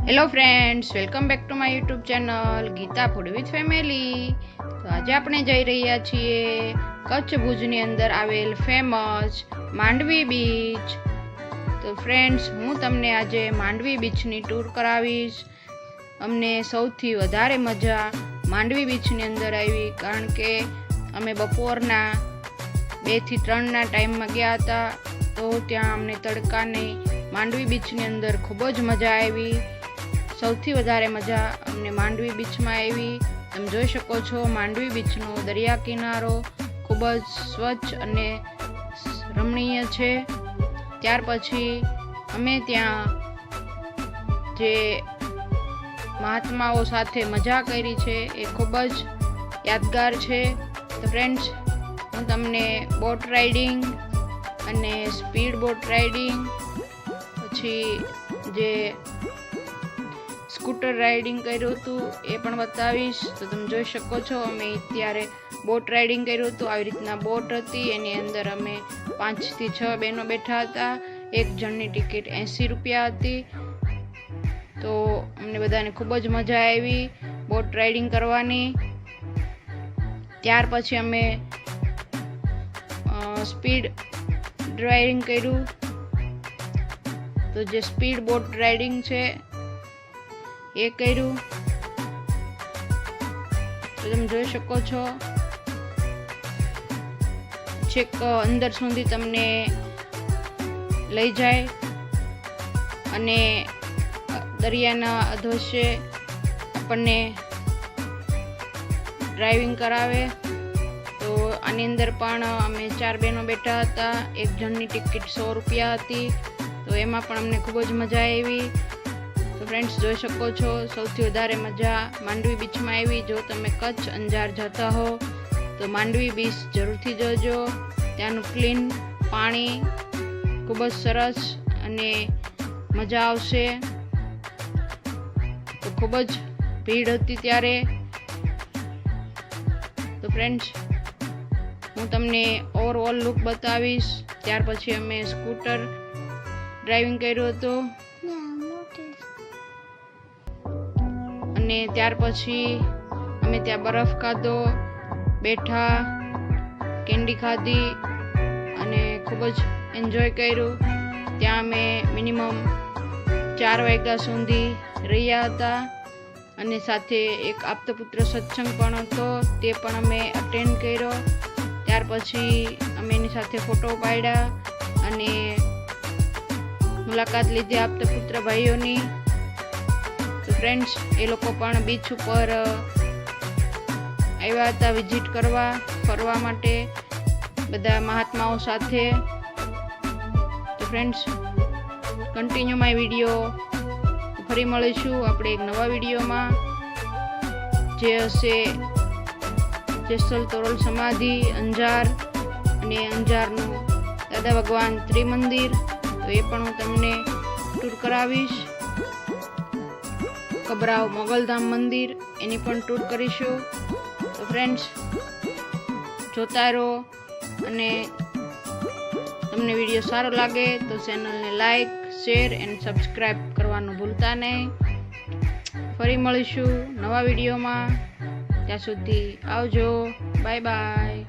Hello friends, welcome back to my YouTube channel Geeta food with family. તો આજે આપણે જઈ રહ્યા છીએ કચ્છ ભુજની અંદર આવેલ ફેમસ માંડવી બીચ. તો ફ્રેન્ડ્સ, હું તમને આજે માંડવી બીચની ટૂર કરાવીશ. અમને સૌથી વધારે મજા માંડવી બીચની અંદર આવી, કારણ કે અમે બપોરના 2 થી 3 ટાઈમમાં ગયા હતા. તો ત્યાં અમને તડકાની માંડવી બીચની અંદર ખૂબ જ મજા આવી. સૌથી વધારે મજા અમને માંડવી બીચમાં આવી. તમે જોઈ શકો છો, માંડવી બીચનો દરિયા કિનારો ખૂબ જ સ્વચ્છ અને રમણીય છે. ત્યાર પછી અમે ત્યાં જે મહાત્માઓ સાથે મજા કરી છે એ ખૂબ જ યાદગાર છે. તો ફ્રેન્ડ્સ, હું તમને બોટ રાઇડિંગ અને સ્પીડ બોટ રાઇડિંગ, પછી જે સ્કૂટર રાઇડિંગ કર્યું હતું એ પણ બતાવીશ. તો તમે જોઈ શકો છો, અમે ત્યારે બોટ રાઇડિંગ કર્યું હતું. આવી રીતના બોટ હતી, એની અંદર અમે 5 થી 6 બહેનો બેઠા હતા. એક જણની ટિકિટ 80 રૂપિયા હતી. તો અમને બધાને ખૂબ જ મજા આવી બોટ રાઇડિંગ કરવાની. ત્યાર પછી અમે સ્પીડ ડ્રાઇવિંગ કર્યું. તો જે સ્પીડ બોટ રાઇડિંગ છે એ કર્યું. તો તમે જોઈ શકો છો, છેક અંદર સુધી તમને લઈ જાય અને દરિયાના અધવચ્ચે આપણને ડ્રાઇવિંગ કરાવે. તો આની અંદર પણ અમે 4 બહેનો બેઠા હતા. એક જણની ટિકિટ 100 રૂપિયા હતી. તો એમાં પણ અમને ખૂબ જ મજા આવી. તો ફ્રેન્ડ્સ, જોઈ શકો છો, સૌથી વધારે મજા માંડવી બીચમાં આવી. જો તમે કચ્છ અંજાર જતા હો તો માંડવી બીચ જરૂરથી જોજો. ત્યાંનું ક્લીન પાણી ખૂબ જ સરસ અને મજા આવશે. તો ખૂબ જ ભીડ હતી ત્યારે. તો ફ્રેન્ડ્સ, હું તમને ઓવરઓલ લુક બતાવીશ. ત્યાર પછી અમે સ્કૂટર ડ્રાઇવિંગ કર્યું હતું. અને ત્યાર પછી અમે ત્યાં બરફ ખાધો, બેઠા, કેન્ડી ખાધી અને ખૂબ જ એન્જોય કર્યું. ત્યાં અમે મિનિમમ 4 વાગ્યા સુધી રહ્યા હતા. અને સાથે એક આપતપુત્ર સત્સંગ પણ હતો, તે પણ અમે અટેન્ડ કર્યો. ત્યાર પછી અમે એની સાથે ફોટો પાડ્યા અને મુલાકાત લીધી આપતપુત્ર ભાઈઓની. તો ફ્રેન્ડ્સ, એ લોકો પણ બીચ ઉપર આવ્યા હતા વિઝિટ કરવા, ફરવા માટે, બધા મહાત્માઓ સાથે. તો ફ્રેન્ડ્સ, કન્ટિન્યુ માય વિડીયો. ફરી મળીશું આપણે એક નવા વિડીયોમાં, જે હશે જેસલ તોરલ સમાધિ અંજાર અને અંજારનું દાદા ભગવાન ત્રિમંદિર. તો એ પણ હું તમને ટૂર કરાવીશ. કબરાવ મોગલધામ મંદિર, એની પણ ટૂર કરીશું. તો ફ્રેન્ડ્સ, જોતા રહો. અને તમને વિડીયો સારો લાગે તો ચેનલને લાઈક, શેર એન્ડ સબસ્ક્રાઈબ કરવાનું ભૂલતા નહીં. ફરી મળીશું નવા વિડીયોમાં. ત્યાં સુધી આવજો. Bye bye.